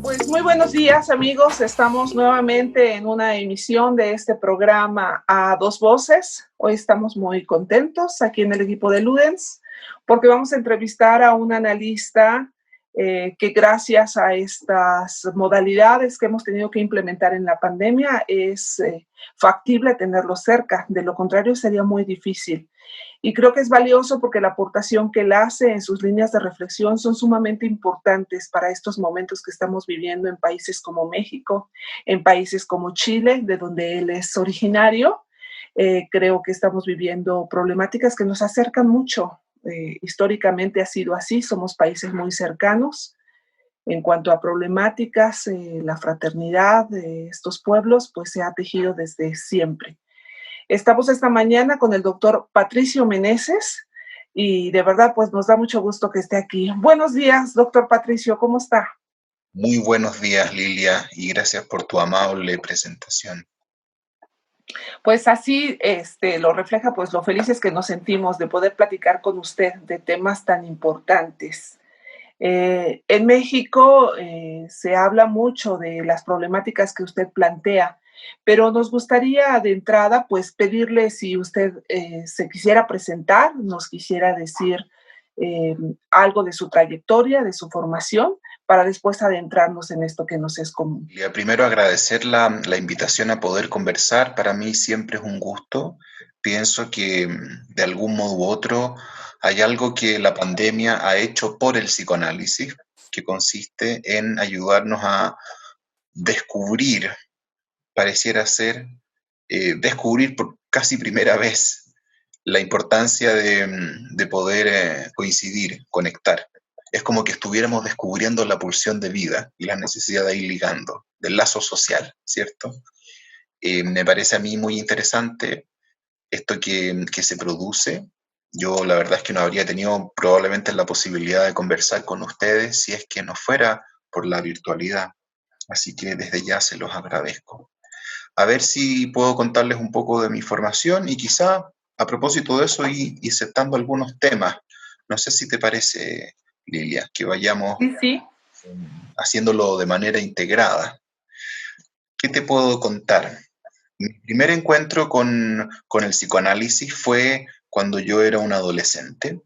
Pues muy buenos días, amigos. Estamos nuevamente en una emisión de este programa a dos voces. Hoy estamos muy contentos aquí en el equipo de Ludens porque vamos a entrevistar a un analista que gracias a estas modalidades que hemos tenido que implementar en la pandemia es factible tenerlo cerca. De lo contrario sería muy difícil. Y creo que es valioso porque la aportación que él hace en sus líneas de reflexión son sumamente importantes para estos momentos que estamos viviendo en países como México, en países como Chile, de donde él es originario. Creo que estamos viviendo problemáticas que nos acercan mucho. Históricamente ha sido así, somos países muy cercanos. En cuanto a problemáticas, la fraternidad de estos pueblos pues se ha tejido desde siempre. Estamos esta mañana con el doctor Patricio Meneses y de verdad pues nos da mucho gusto que esté aquí. Buenos días, doctor Patricio, ¿cómo está? Muy buenos días, Lilia, y gracias por tu amable presentación. Pues así lo refleja pues lo felices que nos sentimos de poder platicar con usted de temas tan importantes. En México se habla mucho de las problemáticas que usted plantea, pero nos gustaría de entrada pues pedirle si usted se quisiera presentar, nos quisiera decir eh, algo de su trayectoria, de su formación, para después adentrarnos en esto que nos es común. Lilia, primero agradecer la invitación a poder conversar. Para mí siempre es un gusto. Pienso que de algún modo u otro hay algo que la pandemia ha hecho por el psicoanálisis, que consiste en ayudarnos a descubrir, pareciera ser, descubrir por casi primera vez la importancia de poder coincidir, conectar. Es como que estuviéramos descubriendo la pulsión de vida y la necesidad de ir ligando, del lazo social, ¿cierto? Me parece a mí muy interesante esto que se produce. Yo la verdad es que no habría tenido probablemente la posibilidad de conversar con ustedes si es que no fuera por la virtualidad. Así que desde ya se los agradezco. A ver si puedo contarles un poco de mi formación y quizá a propósito de eso y aceptando algunos temas. No sé si te parece, Lilia, que vayamos Sí, sí. haciéndolo de manera integrada. ¿Qué te puedo contar? Mi primer encuentro con el psicoanálisis fue cuando yo era un adolescente,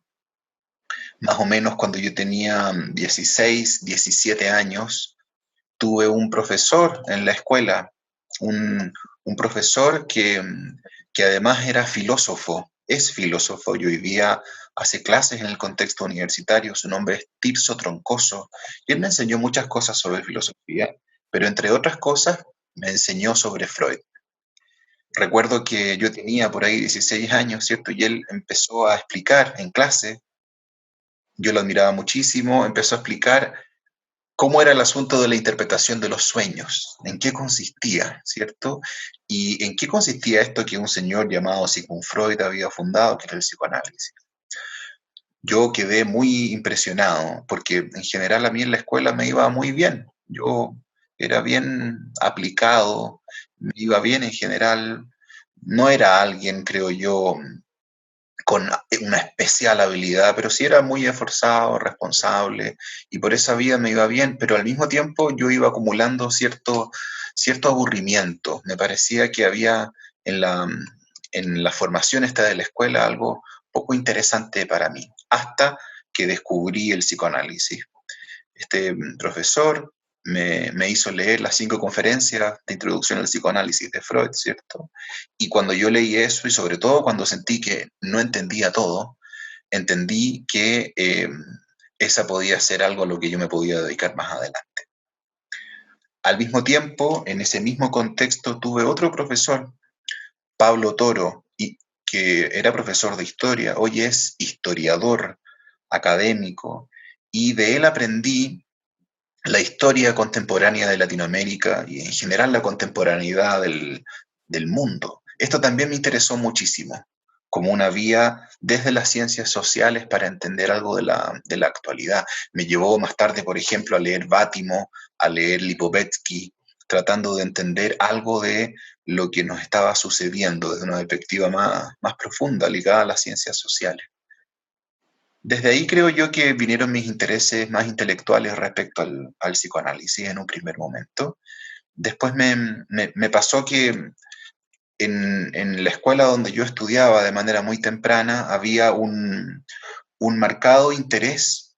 más o menos cuando yo tenía 16, 17 años. Tuve un profesor en la escuela, un profesor que además era filósofo, es filósofo, y hoy día hace clases en el contexto universitario. Su nombre es Tirso Troncoso, y él me enseñó muchas cosas sobre filosofía, pero entre otras cosas me enseñó sobre Freud. Recuerdo que yo tenía por ahí 16 años, ¿cierto? Y él empezó a explicar en clase, yo lo admiraba muchísimo, empezó a explicar cómo era el asunto de la interpretación de los sueños, en qué consistía, ¿cierto? Y en qué consistía esto que un señor llamado Sigmund Freud había fundado, que era el psicoanálisis. Yo quedé muy impresionado, porque en general a mí en la escuela me iba muy bien. Yo era bien aplicado, me iba bien en general. No era alguien, creo yo, con una especial habilidad, pero sí era muy esforzado, responsable, y por esa vida me iba bien, pero al mismo tiempo yo iba acumulando cierto aburrimiento. Me parecía que había en la formación esta de la escuela algo poco interesante para mí, hasta que descubrí el psicoanálisis. Este profesor me hizo leer las 5 conferencias de introducción al psicoanálisis de Freud, ¿cierto? Y cuando yo leí eso, y sobre todo cuando sentí que no entendía todo, entendí que esa podía ser algo a lo que yo me podía dedicar más adelante. Al mismo tiempo, en ese mismo contexto, tuve otro profesor, Pablo Toro, que era profesor de historia, hoy es historiador académico, y de él aprendí la historia contemporánea de Latinoamérica y en general la contemporaneidad del mundo. Esto también me interesó muchísimo, como una vía desde las ciencias sociales para entender algo de la actualidad. Me llevó más tarde, por ejemplo, a leer Bátimo, a leer Lipovetsky, tratando de entender algo de lo que nos estaba sucediendo desde una perspectiva más profunda, ligada a las ciencias sociales. Desde ahí creo yo que vinieron mis intereses más intelectuales respecto al psicoanálisis en un primer momento. Después me pasó que en la escuela donde yo estudiaba de manera muy temprana había un marcado interés,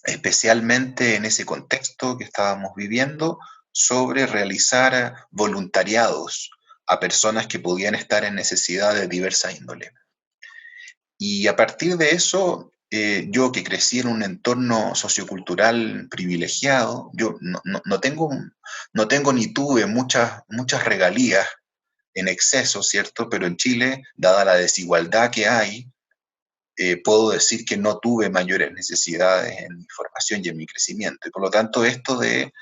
especialmente en ese contexto que estábamos viviendo, sobre realizar voluntariados a personas que podían estar en necesidad de diversa índole. Y a partir de eso, yo que crecí en un entorno sociocultural privilegiado, yo no tengo ni tuve muchas regalías en exceso, ¿cierto? Pero en Chile, dada la desigualdad que hay, puedo decir que no tuve mayores necesidades en mi formación y en mi crecimiento. Y por lo tanto, esto de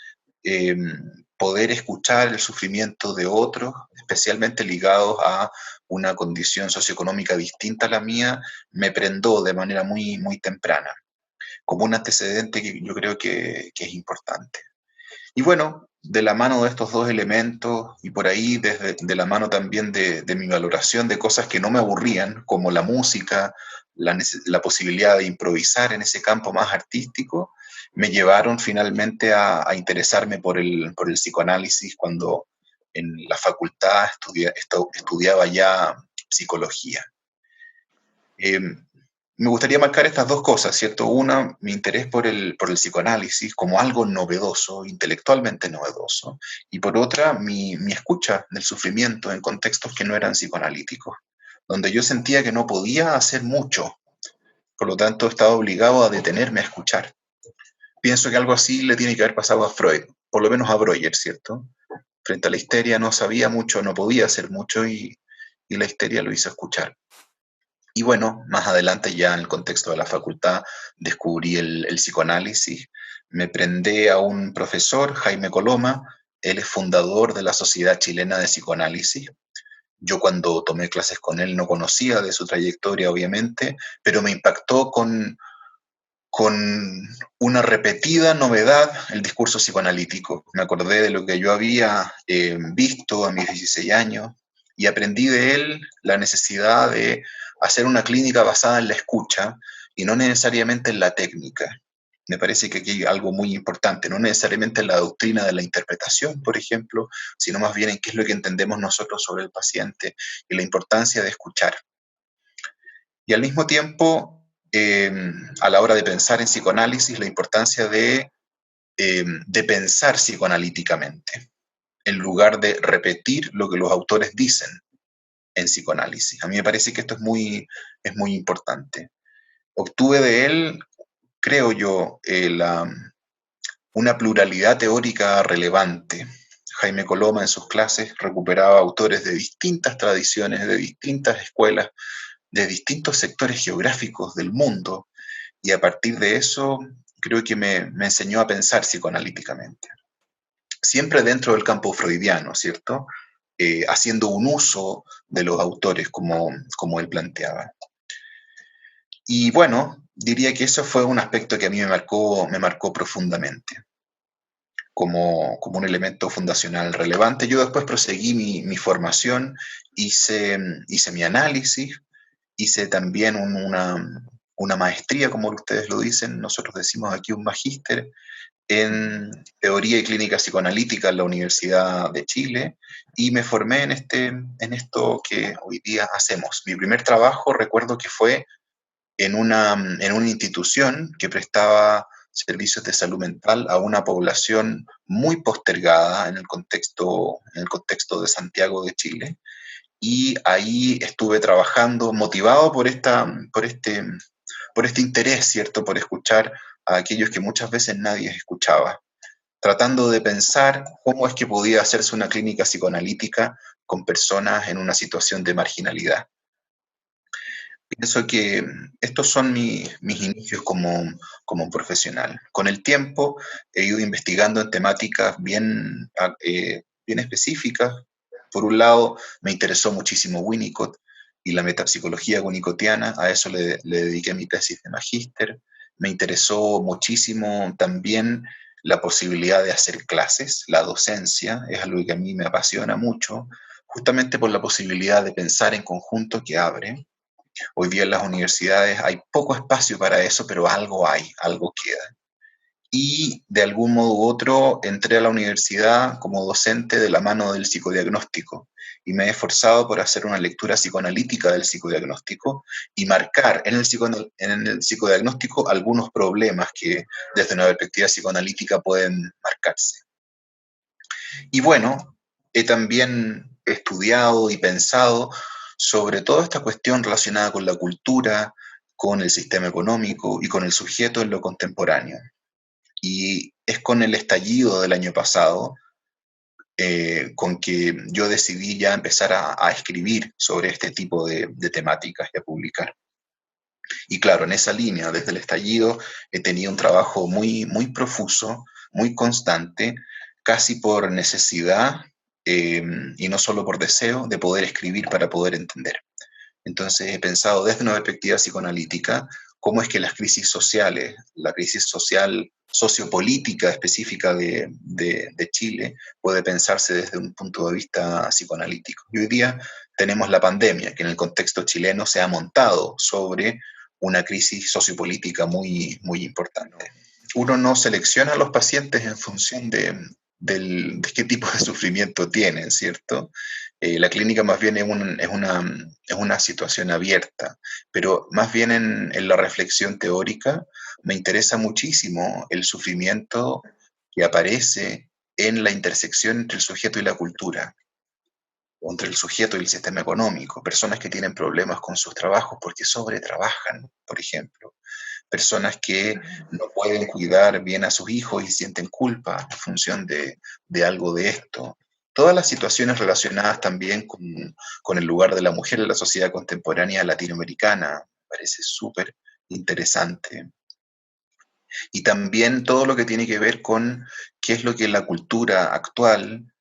eh, poder escuchar el sufrimiento de otros, especialmente ligados a una condición socioeconómica distinta a la mía, me prendó de manera muy temprana, como un antecedente que yo creo que es importante. Y bueno, de la mano de estos dos elementos y por ahí de la mano también de mi valoración de cosas que no me aburrían, como la música, la posibilidad de improvisar en ese campo más artístico, me llevaron finalmente a interesarme por el psicoanálisis cuando en la facultad estudiaba ya psicología. Eh, Me gustaría marcar estas dos cosas, ¿cierto? Una, mi interés por el psicoanálisis como algo novedoso, intelectualmente novedoso, y por otra, mi escucha del sufrimiento en contextos que no eran psicoanalíticos, donde yo sentía que no podía hacer mucho, por lo tanto estaba obligado a detenerme a escuchar. Pienso que algo así le tiene que haber pasado a Freud, por lo menos a Breuer, ¿cierto? Frente a la histeria no sabía mucho, no podía hacer mucho y la histeria lo hizo escuchar. Y bueno, más adelante ya en el contexto de la facultad descubrí el psicoanálisis. Me prendé a un profesor, Jaime Coloma, él es fundador de la Sociedad Chilena de Psicoanálisis. Yo cuando tomé clases con él no conocía de su trayectoria, obviamente, pero me impactó con una repetida novedad el discurso psicoanalítico. Me acordé de lo que yo había visto a mis 16 años y aprendí de él la necesidad de hacer una clínica basada en la escucha y no necesariamente en la técnica. Me parece que aquí hay algo muy importante, no necesariamente en la doctrina de la interpretación, por ejemplo, sino más bien en qué es lo que entendemos nosotros sobre el paciente y la importancia de escuchar. Y al mismo tiempo, a la hora de pensar en psicoanálisis, la importancia de pensar psicoanalíticamente, en lugar de repetir lo que los autores dicen en psicoanálisis. A mí me parece que esto es muy importante. Obtuve de él, creo yo, una pluralidad teórica relevante. Jaime Coloma en sus clases recuperaba autores de distintas tradiciones, de distintas escuelas, de distintos sectores geográficos del mundo, y a partir de eso creo que me enseñó a pensar psicoanalíticamente. Siempre dentro del campo freudiano, ¿cierto? Haciendo un uso de los autores como él planteaba. Y bueno, diría que eso fue un aspecto que a mí me marcó profundamente como un elemento fundacional relevante. Yo después proseguí mi formación, hice mi análisis, hice también una maestría, como ustedes lo dicen, nosotros decimos aquí un magíster, en teoría y clínica psicoanalítica en la Universidad de Chile y me formé en esto que hoy día hacemos. Mi primer trabajo recuerdo que fue en una institución que prestaba servicios de salud mental a una población muy postergada en el contexto de Santiago de Chile. Y ahí estuve trabajando, motivado por este interés, ¿cierto? Por escuchar a aquellos que muchas veces nadie escuchaba, tratando de pensar cómo es que podía hacerse una clínica psicoanalítica con personas en una situación de marginalidad. Pienso que estos son mis inicios como profesional. Con el tiempo he ido investigando en temáticas bien específicas. Por un lado, me interesó muchísimo Winnicott y la metapsicología winnicottiana, a eso le dediqué mi tesis de magíster. Me interesó muchísimo también la posibilidad de hacer clases, la docencia, es algo que a mí me apasiona mucho, justamente por la posibilidad de pensar en conjunto que abre. Hoy día en las universidades hay poco espacio para eso, pero algo hay, algo queda. Y de algún modo u otro entré a la universidad como docente de la mano del psicodiagnóstico y me he esforzado por hacer una lectura psicoanalítica del psicodiagnóstico y marcar en el psicodiagnóstico algunos problemas que desde una perspectiva psicoanalítica pueden marcarse. Y bueno, he también estudiado y pensado sobre toda esta cuestión relacionada con la cultura, con el sistema económico y con el sujeto en lo contemporáneo. Y es con el estallido del año pasado con que yo decidí ya empezar a escribir sobre este tipo de temáticas y a publicar. Y claro, en esa línea, desde el estallido, he tenido un trabajo muy profuso, muy constante, casi por necesidad y no solo por deseo de poder escribir para poder entender. Entonces he pensado desde una perspectiva psicoanalítica cómo es que las crisis sociales, la crisis social sociopolítica específica de Chile puede pensarse desde un punto de vista psicoanalítico. Y hoy día tenemos la pandemia, que en el contexto chileno se ha montado sobre una crisis sociopolítica muy importante. Uno no selecciona a los pacientes en función de qué tipo de sufrimiento tienen, ¿cierto? La clínica más bien es una situación abierta, pero más bien en la reflexión teórica me interesa muchísimo el sufrimiento que aparece en la intersección entre el sujeto y la cultura, o entre el sujeto y el sistema económico, personas que tienen problemas con sus trabajos porque sobretrabajan, por ejemplo, personas que no pueden cuidar bien a sus hijos y sienten culpa en función de algo de esto. Todas las situaciones relacionadas también con el lugar de la mujer en la sociedad contemporánea latinoamericana, me parece súper interesante. Y también todo lo que tiene que ver con qué es lo que la cultura actual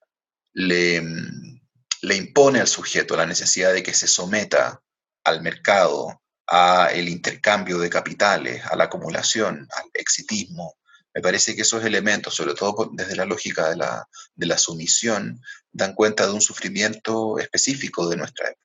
le, le impone al sujeto, la necesidad de que se someta al mercado, al intercambio de capitales, a la acumulación, al exitismo. Me parece que esos elementos, sobre todo desde la lógica de la sumisión, dan cuenta de un sufrimiento específico de nuestra época.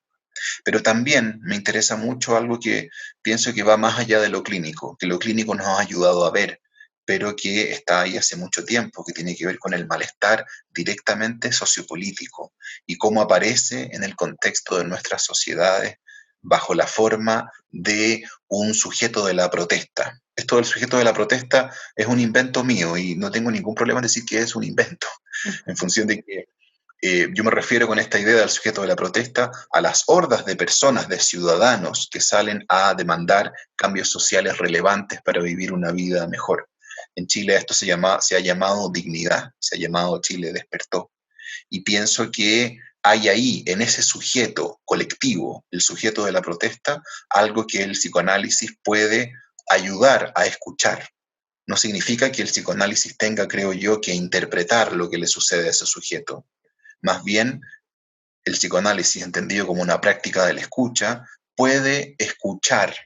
Pero también me interesa mucho algo que pienso que va más allá de lo clínico, que lo clínico nos ha ayudado a ver, pero que está ahí hace mucho tiempo, que tiene que ver con el malestar directamente sociopolítico y cómo aparece en el contexto de nuestras sociedades bajo la forma de un sujeto de la protesta. Esto del sujeto de la protesta es un invento mío y no tengo ningún problema en decir que es un invento, en función de que yo me refiero con esta idea del sujeto de la protesta a las hordas de personas, de ciudadanos que salen a demandar cambios sociales relevantes para vivir una vida mejor. En Chile esto se ha llamado dignidad, se ha llamado Chile despertó. Y pienso que hay ahí, en ese sujeto colectivo, el sujeto de la protesta, algo que el psicoanálisis puede ayudar a escuchar. No significa que el psicoanálisis tenga, creo yo, que interpretar lo que le sucede a ese sujeto. Más bien, el psicoanálisis, entendido como una práctica de la escucha, puede escuchar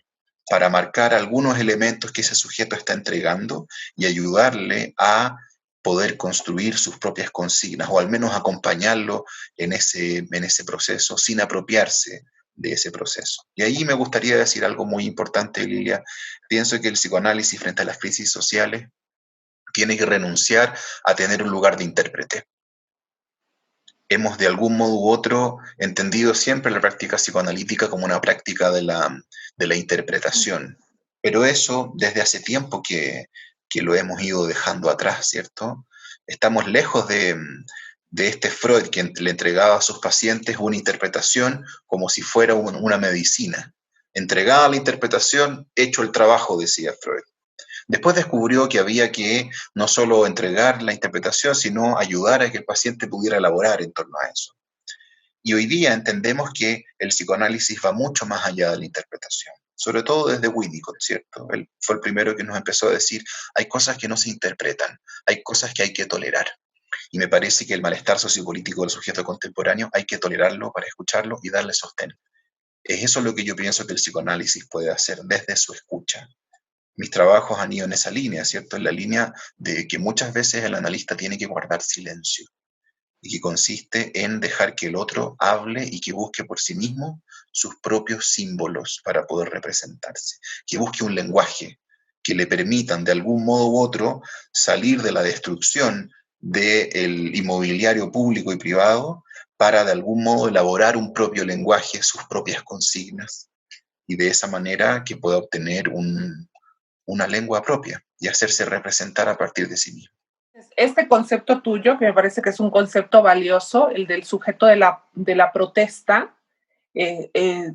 para marcar algunos elementos que ese sujeto está entregando y ayudarle a poder construir sus propias consignas o al menos acompañarlo en ese proceso sin apropiarse de ese proceso. Y ahí me gustaría decir algo muy importante, Lilia. Pienso que el psicoanálisis frente a las crisis sociales tiene que renunciar a tener un lugar de intérprete. Hemos de algún modo u otro entendido siempre la práctica psicoanalítica como una práctica de la interpretación. Pero eso desde hace tiempo que que lo hemos ido dejando atrás, ¿cierto? Estamos lejos de este Freud que le entregaba a sus pacientes una interpretación como si fuera una medicina. Entregada la interpretación, hecho el trabajo, decía Freud. Después descubrió que había que no solo entregar la interpretación, sino ayudar a que el paciente pudiera elaborar en torno a eso. Y hoy día entendemos que el psicoanálisis va mucho más allá de la interpretación, sobre todo desde Winnicott, ¿cierto? Él fue el primero que nos empezó a decir, hay cosas que no se interpretan, hay cosas que hay que tolerar. Y me parece que el malestar sociopolítico del sujeto contemporáneo hay que tolerarlo para escucharlo y darle sostén. Es eso lo que yo pienso que el psicoanálisis puede hacer desde su escucha. Mis trabajos han ido en esa línea, ¿cierto? En la línea de que muchas veces el analista tiene que guardar silencio y que consiste en dejar que el otro hable y que busque por sí mismo sus propios símbolos para poder representarse, que busque un lenguaje que le permitan de algún modo u otro salir de la destrucción del inmobiliario público y privado para de algún modo elaborar un propio lenguaje, sus propias consignas, y de esa manera que pueda obtener una lengua propia y hacerse representar a partir de sí mismo. Este concepto tuyo, que me parece que es un concepto valioso, el del sujeto de la protesta,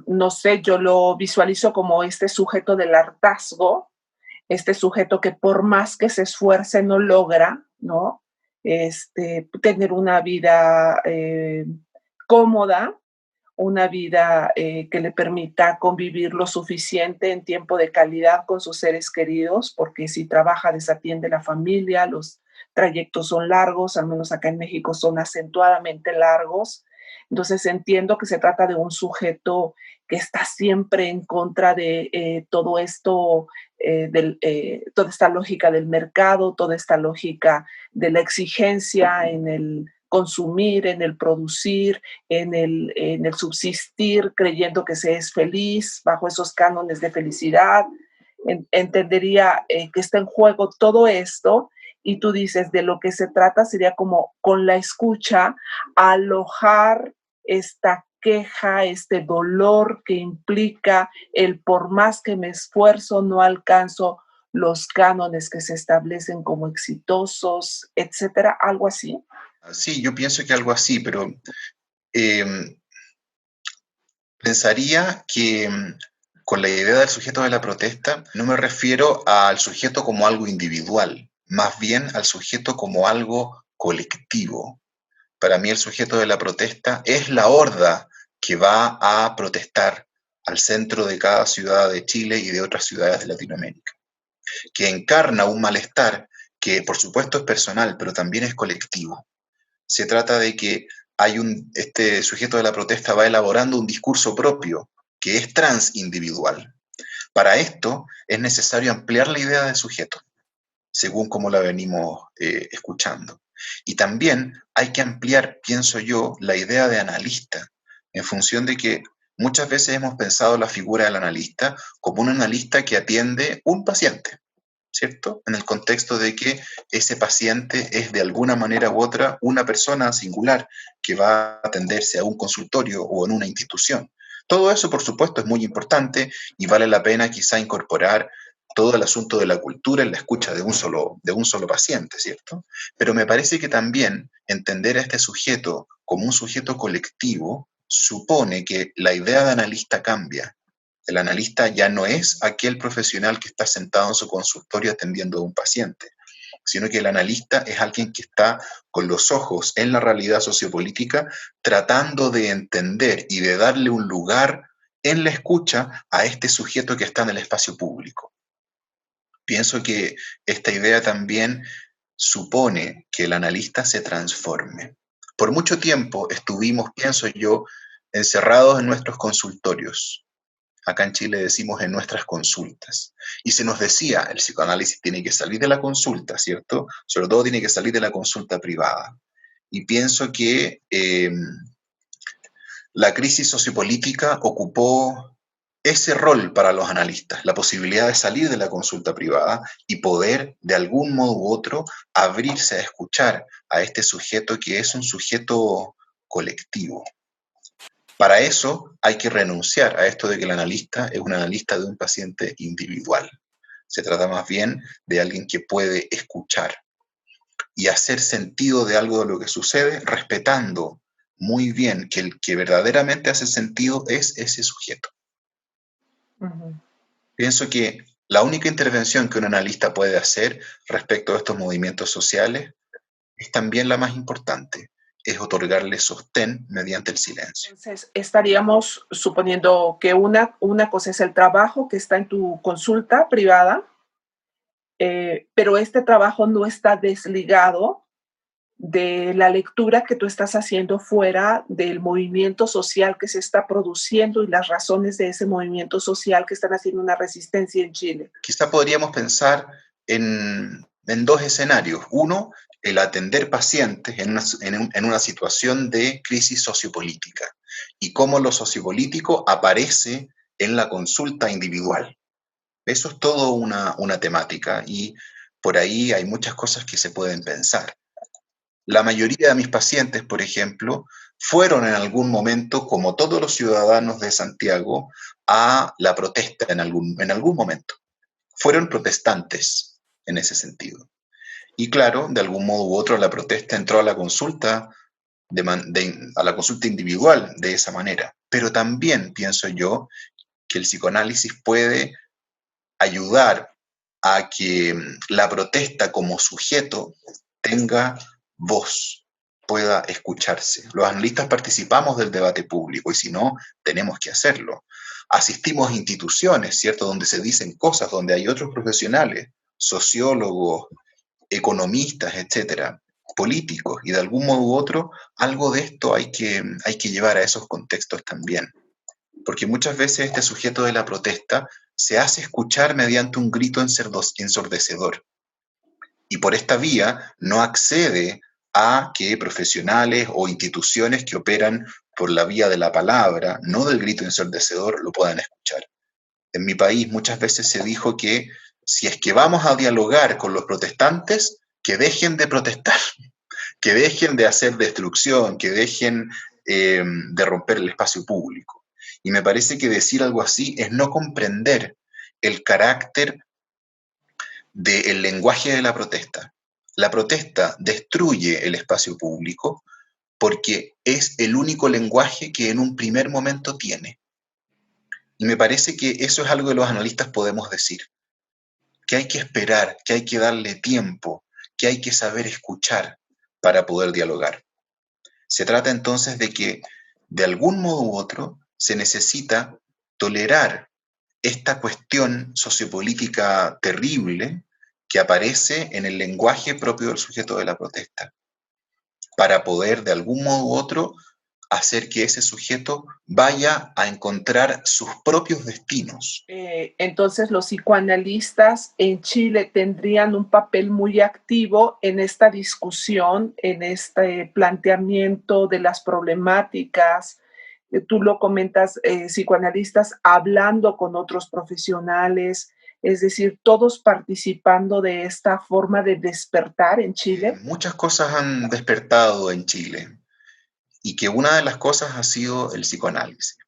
no sé, yo lo visualizo como este sujeto del hartazgo, este sujeto que por más que se esfuerce no logra, ¿no? Tener una vida cómoda, una vida que le permita convivir lo suficiente en tiempo de calidad con sus seres queridos, porque si trabaja desatiende la familia, los trayectos son largos, al menos acá en México son acentuadamente largos. Entonces entiendo que se trata de un sujeto que está siempre en contra de todo esto, toda esta lógica del mercado, toda esta lógica de la exigencia en el consumir, en el producir, en el subsistir, creyendo que se es feliz bajo esos cánones de felicidad. Entendería que está en juego todo esto y tú dices, de lo que se trata sería como con la escucha alojar esta queja, este dolor que implica el por más que me esfuerzo no alcanzo los cánones que se establecen como exitosos, etcétera, algo así. Sí, yo pienso que algo así, pero eh, pensaría que con la idea del sujeto de la protesta no me refiero al sujeto como algo individual, más bien al sujeto como algo colectivo. Para mí el sujeto de la protesta es la horda que va a protestar al centro de cada ciudad de Chile y de otras ciudades de Latinoamérica, que encarna un malestar que por supuesto es personal, pero también es colectivo. Se trata de que este sujeto de la protesta va elaborando un discurso propio que es transindividual. Para esto es necesario ampliar la idea de sujeto, según como la venimos escuchando. Y también hay que ampliar, pienso yo, la idea de analista, en función de que muchas veces hemos pensado la figura del analista como un analista que atiende un paciente, ¿cierto? En el contexto de que ese paciente es de alguna manera u otra una persona singular que va a atenderse a un consultorio o en una institución. Todo eso, por supuesto, es muy importante y vale la pena quizá incorporar todo el asunto de la cultura en la escucha de un solo paciente, ¿cierto? Pero me parece que también entender a este sujeto como un sujeto colectivo supone que la idea de analista cambia. El analista ya no es aquel profesional que está sentado en su consultorio atendiendo a un paciente, sino que el analista es alguien que está con los ojos en la realidad sociopolítica tratando de entender y de darle un lugar en la escucha a este sujeto que está en el espacio público. Pienso que esta idea también supone que el analista se transforme. Por mucho tiempo estuvimos, pienso yo, encerrados en nuestros consultorios. Acá en Chile decimos en nuestras consultas. Y se nos decía, el psicoanálisis tiene que salir de la consulta, ¿cierto? Sobre todo tiene que salir de la consulta privada. Y pienso que la crisis sociopolítica ocupó ese rol para los analistas, la posibilidad de salir de la consulta privada y poder, de algún modo u otro, abrirse a escuchar a este sujeto que es un sujeto colectivo. Para eso hay que renunciar a esto de que el analista es un analista de un paciente individual. Se trata más bien de alguien que puede escuchar y hacer sentido de algo de lo que sucede, respetando muy bien que el que verdaderamente hace sentido es ese sujeto. Ujú. Pienso que la única intervención que un analista puede hacer respecto a estos movimientos sociales es también la más importante, es otorgarle sostén mediante el silencio. Entonces, estaríamos suponiendo que una cosa es el trabajo que está en tu consulta privada, pero este trabajo no está desligado de la lectura que tú estás haciendo fuera del movimiento social que se está produciendo y las razones de ese movimiento social que están haciendo una resistencia en Chile. Quizá podríamos pensar en dos escenarios. Uno, el atender pacientes en una situación de crisis sociopolítica y cómo lo sociopolítico aparece en la consulta individual. Eso es todo una temática y por ahí hay muchas cosas que se pueden pensar. La mayoría de mis pacientes, por ejemplo, fueron en algún momento, como todos los ciudadanos de Santiago, a la protesta en algún momento. Fueron protestantes en ese sentido. Y claro, de algún modo u otro la protesta entró a la consulta, a la consulta individual de esa manera. Pero también pienso yo que el psicoanálisis puede ayudar a que la protesta como sujeto tenga voz, pueda escucharse. Los analistas participamos del debate público y si no, tenemos que hacerlo. Asistimos a instituciones, ¿cierto?, donde se dicen cosas, donde hay otros profesionales, sociólogos, economistas, etcétera, políticos, y de algún modo u otro, algo de esto hay que llevar a esos contextos también. Porque muchas veces este sujeto de la protesta se hace escuchar mediante un grito ensordecedor. Y por esta vía no accede a que profesionales o instituciones que operan por la vía de la palabra, no del grito ensordecedor, lo puedan escuchar. En mi país muchas veces se dijo que si es que vamos a dialogar con los protestantes, que dejen de protestar, que dejen de hacer destrucción, que dejen de romper el espacio público. Y me parece que decir algo así es no comprender el carácter del lenguaje de la protesta. La protesta destruye el espacio público porque es el único lenguaje que en un primer momento tiene. Y me parece que eso es algo que los analistas podemos decir, que hay que esperar, que hay que darle tiempo, que hay que saber escuchar para poder dialogar. Se trata entonces de que, de algún modo u otro, se necesita tolerar esta cuestión sociopolítica terrible que aparece en el lenguaje propio del sujeto de la protesta, para poder, de algún modo u otro, hacer que ese sujeto vaya a encontrar sus propios destinos. Entonces, los psicoanalistas en Chile tendrían un papel muy activo en esta discusión, en este planteamiento de las problemáticas. Tú lo comentas, psicoanalistas hablando con otros profesionales, es decir, todos participando de esta forma de despertar en Chile. Muchas cosas han despertado en Chile y que una de las cosas ha sido el psicoanálisis.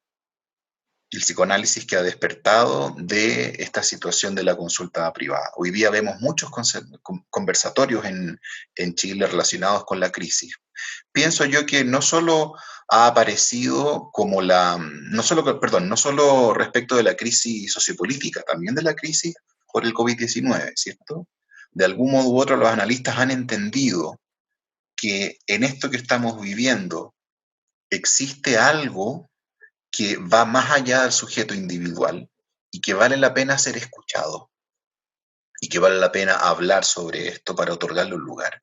El psicoanálisis que ha despertado de esta situación de la consulta privada. Hoy día vemos muchos conversatorios en Chile relacionados con la crisis. Pienso yo que no solo ha aparecido como no solo respecto de la crisis sociopolítica, también de la crisis por el COVID-19, ¿cierto? De algún modo u otro los analistas han entendido que en esto que estamos viviendo existe algo que va más allá del sujeto individual y que vale la pena ser escuchado y que vale la pena hablar sobre esto para otorgarle un lugar.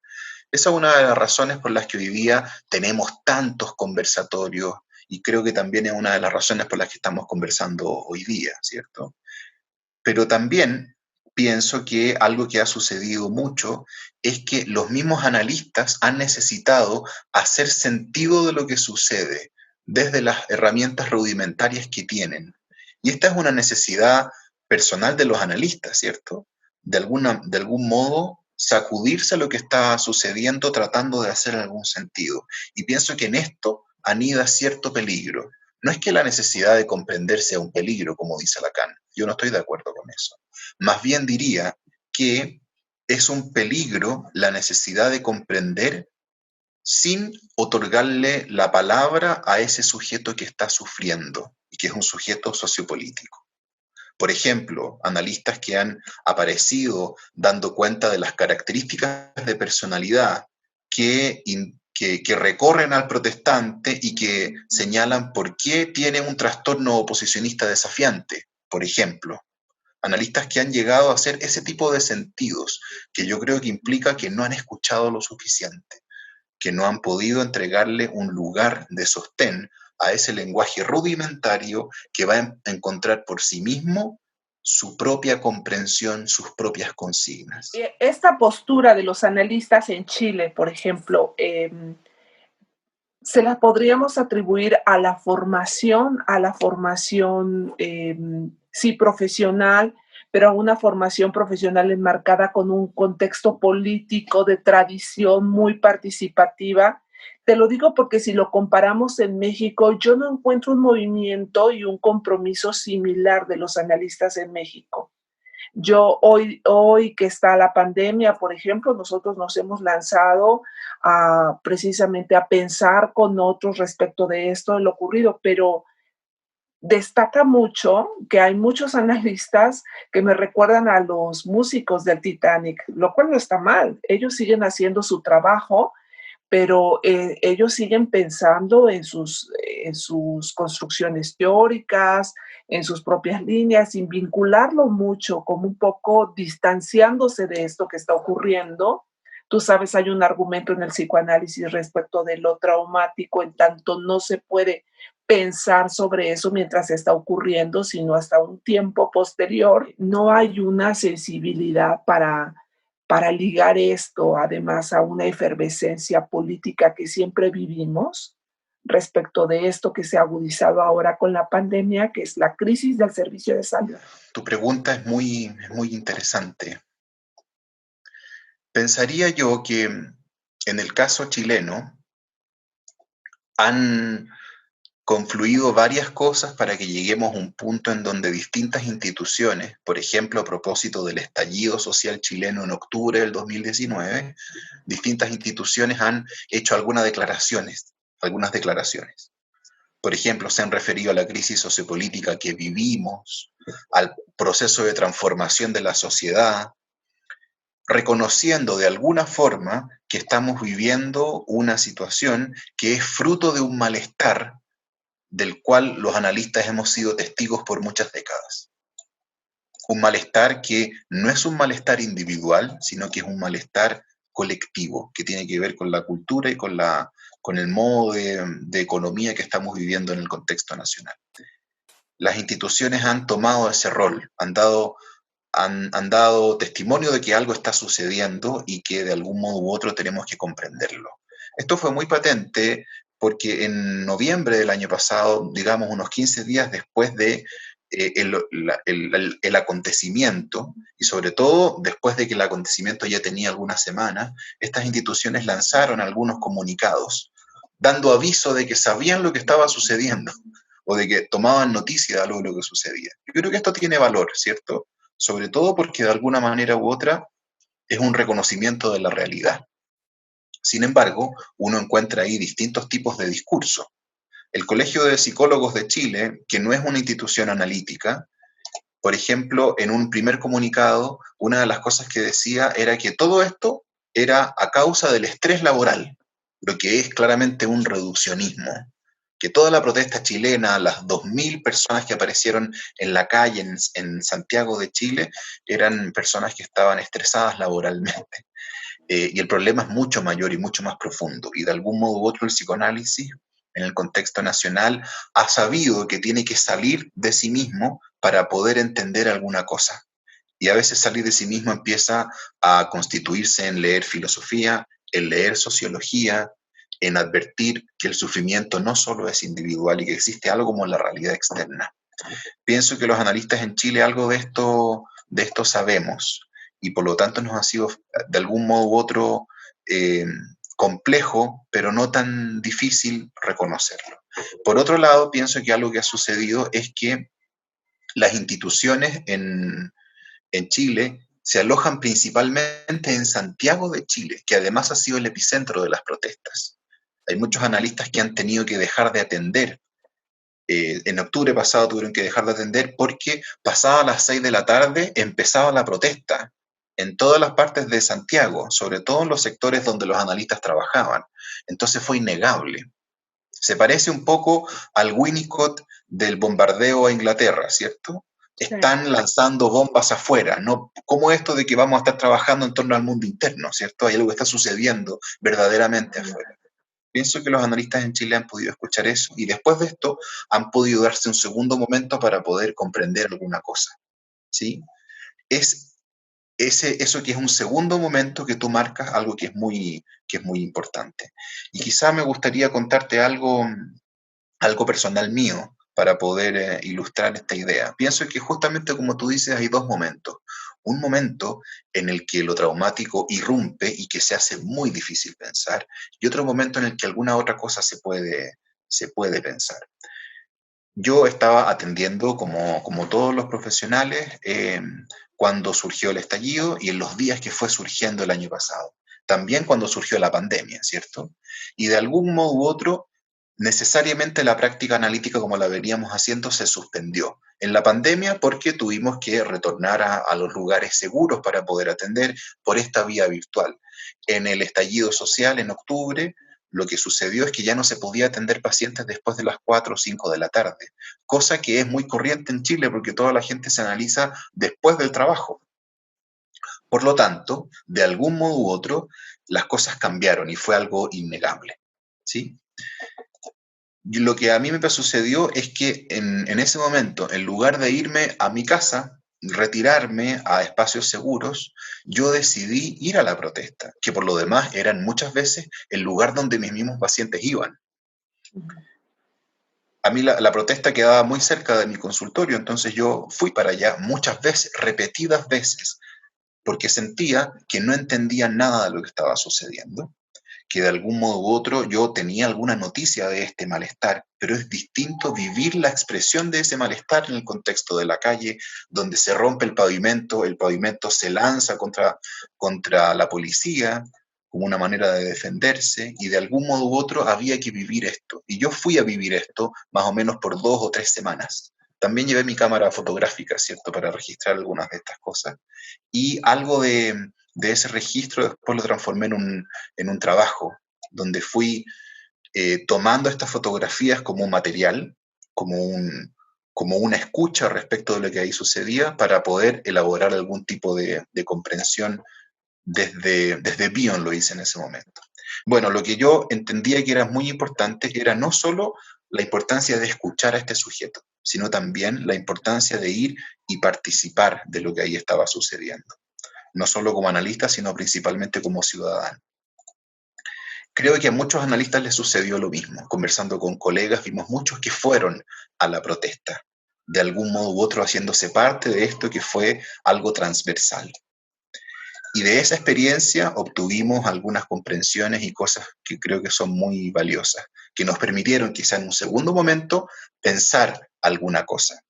Esa es una de las razones por las que hoy día tenemos tantos conversatorios y creo que también es una de las razones por las que estamos conversando hoy día, ¿cierto? Pero también pienso que algo que ha sucedido mucho es que los mismos analistas han necesitado hacer sentido de lo que sucede desde las herramientas rudimentarias que tienen. Y esta es una necesidad personal de los analistas, ¿cierto? De algún modo sacudirse a lo que está sucediendo tratando de hacer algún sentido. Y pienso que en esto anida cierto peligro. No es que la necesidad de comprender sea un peligro, como dice Lacan. Yo no estoy de acuerdo con eso. Más bien diría que es un peligro la necesidad de comprender sin otorgarle la palabra a ese sujeto que está sufriendo y que es un sujeto sociopolítico. Por ejemplo, analistas que han aparecido dando cuenta de las características de personalidad que recorren al protestante y que señalan por qué tiene un trastorno oposicionista desafiante, por ejemplo. Analistas que han llegado a hacer ese tipo de sentidos, que yo creo que implica que no han escuchado lo suficiente, que no han podido entregarle un lugar de sostén a ese lenguaje rudimentario que va a encontrar por sí mismo su propia comprensión, sus propias consignas. Esta postura de los analistas en Chile, por ejemplo, se la podríamos atribuir a la formación, sí, profesional, pero a una formación profesional enmarcada con un contexto político de tradición muy participativa. Te lo digo porque si lo comparamos en México, yo no encuentro un movimiento y un compromiso similar de los analistas en México. Yo hoy que está la pandemia, por ejemplo, nosotros nos hemos lanzado precisamente a pensar con otros respecto de esto, de lo ocurrido, pero destaca mucho que hay muchos analistas que me recuerdan a los músicos del Titanic, lo cual no está mal. Ellos siguen haciendo su trabajo, pero ellos siguen pensando en sus construcciones teóricas, en sus propias líneas, sin vincularlo mucho, como un poco distanciándose de esto que está ocurriendo. Tú sabes, hay un argumento en el psicoanálisis respecto de lo traumático, en tanto no se puede pensar sobre eso mientras está ocurriendo, sino hasta un tiempo posterior. No hay una sensibilidad para ligar esto, además, a una efervescencia política que siempre vivimos respecto de esto que se ha agudizado ahora con la pandemia, que es la crisis del servicio de salud. Tu pregunta es muy interesante. Pensaría yo que en el caso chileno han confluido varias cosas para que lleguemos a un punto en donde distintas instituciones, por ejemplo, a propósito del estallido social chileno en octubre del 2019, distintas instituciones han hecho algunas declaraciones. Por ejemplo, se han referido a la crisis sociopolítica que vivimos, al proceso de transformación de la sociedad, reconociendo de alguna forma que estamos viviendo una situación que es fruto de un malestar del cual los analistas hemos sido testigos por muchas décadas. Un malestar que no es un malestar individual, sino que es un malestar colectivo, que tiene que ver con la cultura y con el modo de economía que estamos viviendo en el contexto nacional. Las instituciones han tomado ese rol, han dado testimonio de que algo está sucediendo y que de algún modo u otro tenemos que comprenderlo. Esto fue muy patente porque en noviembre del año pasado, digamos unos 15 días después de el acontecimiento, y sobre todo después de que el acontecimiento ya tenía algunas semanas, estas instituciones lanzaron algunos comunicados dando aviso de que sabían lo que estaba sucediendo o de que tomaban noticia de algo de lo que sucedía. Yo creo que esto tiene valor, ¿cierto? Sobre todo porque de alguna manera u otra es un reconocimiento de la realidad. Sin embargo, uno encuentra ahí distintos tipos de discurso. El Colegio de Psicólogos de Chile, que no es una institución analítica, por ejemplo, en un primer comunicado, una de las cosas que decía era que todo esto era a causa del estrés laboral, lo que es claramente un reduccionismo. Que toda la protesta chilena, las 2.000 personas que aparecieron en la calle en Santiago de Chile, eran personas que estaban estresadas laboralmente. Y el problema es mucho mayor y mucho más profundo. Y de algún modo u otro el psicoanálisis, en el contexto nacional, ha sabido que tiene que salir de sí mismo para poder entender alguna cosa. Y a veces salir de sí mismo empieza a constituirse en leer filosofía, en leer sociología, en advertir que el sufrimiento no solo es individual y que existe algo como la realidad externa. Pienso que los analistas en Chile algo de esto sabemos y por lo tanto nos ha sido de algún modo u otro complejo, pero no tan difícil reconocerlo. Por otro lado, pienso que algo que ha sucedido es que las instituciones en Chile se alojan principalmente en Santiago de Chile, que además ha sido el epicentro de las protestas. Hay muchos analistas que han tenido que dejar de atender. En octubre pasado tuvieron que dejar de atender porque pasada las 6 de la tarde empezaba la protesta en todas las partes de Santiago, sobre todo en los sectores donde los analistas trabajaban. Entonces fue innegable. Se parece un poco al Winnicott del bombardeo a Inglaterra, ¿cierto? Están lanzando bombas afuera, no como esto de que vamos a estar trabajando en torno al mundo interno, ¿cierto? Hay algo que está sucediendo verdaderamente afuera. Pienso que los analistas en Chile han podido escuchar eso y después de esto han podido darse un segundo momento para poder comprender alguna cosa, ¿sí? Es eso que es un segundo momento que tú marcas, algo que es muy importante. Y quizá me gustaría contarte algo personal mío para poder ilustrar esta idea. Pienso que justamente como tú dices, hay dos momentos. Un momento en el que lo traumático irrumpe y que se hace muy difícil pensar, y otro momento en el que alguna otra cosa se puede pensar. Yo estaba atendiendo, como todos los profesionales, cuando surgió el estallido y en los días que fue surgiendo el año pasado. También cuando surgió la pandemia, ¿cierto? Y de algún modo u otro, necesariamente la práctica analítica como la veníamos haciendo se suspendió. En la pandemia porque tuvimos que retornar a los lugares seguros para poder atender por esta vía virtual. En el estallido social en octubre, lo que sucedió es que ya no se podía atender pacientes después de las 4 o 5 de la tarde, cosa que es muy corriente en Chile porque toda la gente se analiza después del trabajo. Por lo tanto, de algún modo u otro, las cosas cambiaron y fue algo innegable, ¿sí? Y lo que a mí me sucedió es que en ese momento, en lugar de irme a mi casa, retirarme a espacios seguros, yo decidí ir a la protesta, que por lo demás eran muchas veces el lugar donde mis mismos pacientes iban. A mí la protesta quedaba muy cerca de mi consultorio, entonces yo fui para allá muchas veces, repetidas veces, porque sentía que no entendía nada de lo que estaba sucediendo, que de algún modo u otro yo tenía alguna noticia de este malestar, pero es distinto vivir la expresión de ese malestar en el contexto de la calle, donde se rompe el pavimento se lanza contra la policía como una manera de defenderse, y de algún modo u otro había que vivir esto. Y yo fui a vivir esto más o menos por 2 o 3 semanas. También llevé mi cámara fotográfica, ¿cierto?, para registrar algunas de estas cosas. Y algo de ese registro después lo transformé en un trabajo, donde fui tomando estas fotografías como un material, como una escucha respecto de lo que ahí sucedía, para poder elaborar algún tipo de comprensión desde Bion lo hice en ese momento. Bueno, lo que yo entendía que era muy importante era no solo la importancia de escuchar a este sujeto, sino también la importancia de ir y participar de lo que ahí estaba sucediendo. No solo como analista, sino principalmente como ciudadano. Creo que a muchos analistas les sucedió lo mismo. Conversando con colegas, vimos muchos que fueron a la protesta, de algún modo u otro haciéndose parte de esto que fue algo transversal. Y de esa experiencia obtuvimos algunas comprensiones y cosas que creo que son muy valiosas, que nos permitieron quizá en un segundo momento pensar alguna cosa.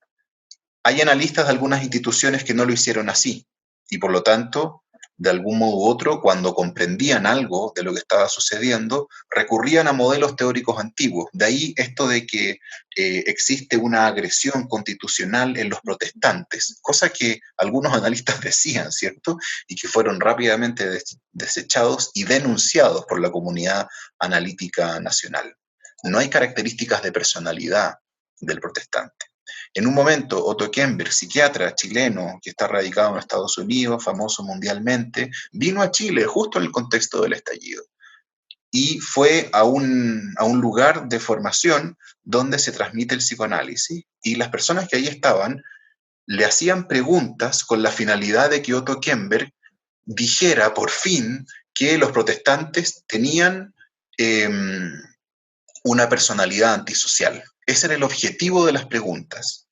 Hay analistas de algunas instituciones que no lo hicieron así, y por lo tanto, de algún modo u otro, cuando comprendían algo de lo que estaba sucediendo, recurrían a modelos teóricos antiguos. De ahí esto de que existe una agresión constitucional en los protestantes, cosa que algunos analistas decían, ¿cierto? Y que fueron rápidamente desechados y denunciados por la comunidad analítica nacional. No hay características de personalidad del protestante. En un momento, Otto Kemper, psiquiatra chileno que está radicado en Estados Unidos, famoso mundialmente, vino a Chile justo en el contexto del estallido y fue a un lugar de formación donde se transmite el psicoanálisis, y las personas que ahí estaban le hacían preguntas con la finalidad de que Otto Kemper dijera por fin que los protestantes tenían una personalidad antisocial. Ese era el objetivo de las preguntas.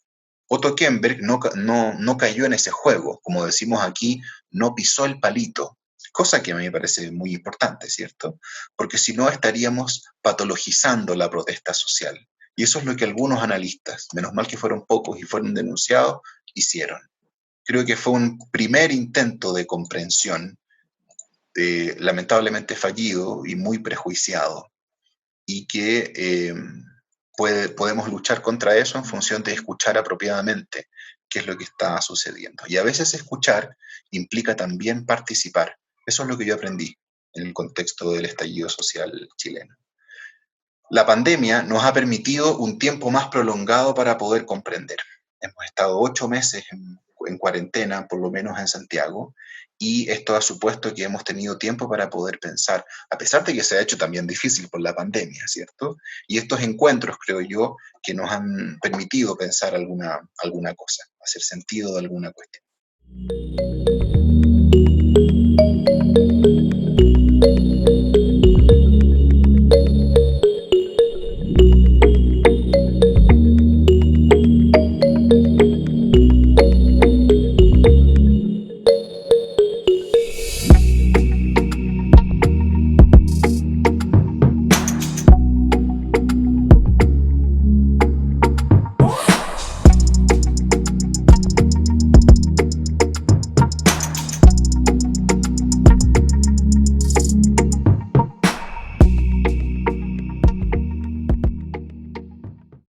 Otto Kemper no cayó en ese juego, como decimos aquí, no pisó el palito. cosa que a mí me parece muy importante, ¿cierto? Porque si no estaríamos patologizando la protesta social. Y eso es lo que algunos analistas, menos mal que fueron pocos y fueron denunciados, hicieron. Creo que fue un primer intento de comprensión, lamentablemente fallido y muy prejuiciado, y que podemos luchar contra eso en función de escuchar apropiadamente qué es lo que está sucediendo. Y a veces escuchar implica también participar. Eso es lo que yo aprendí en el contexto del estallido social chileno. La pandemia nos ha permitido un tiempo más prolongado para poder comprender. Hemos estado 8 meses en cuarentena, por lo menos en Santiago, y esto ha supuesto que hemos tenido tiempo para poder pensar, a pesar de que se ha hecho también difícil por la pandemia, ¿cierto? Y estos encuentros, creo yo, que nos han permitido pensar alguna cosa, hacer sentido de alguna cuestión.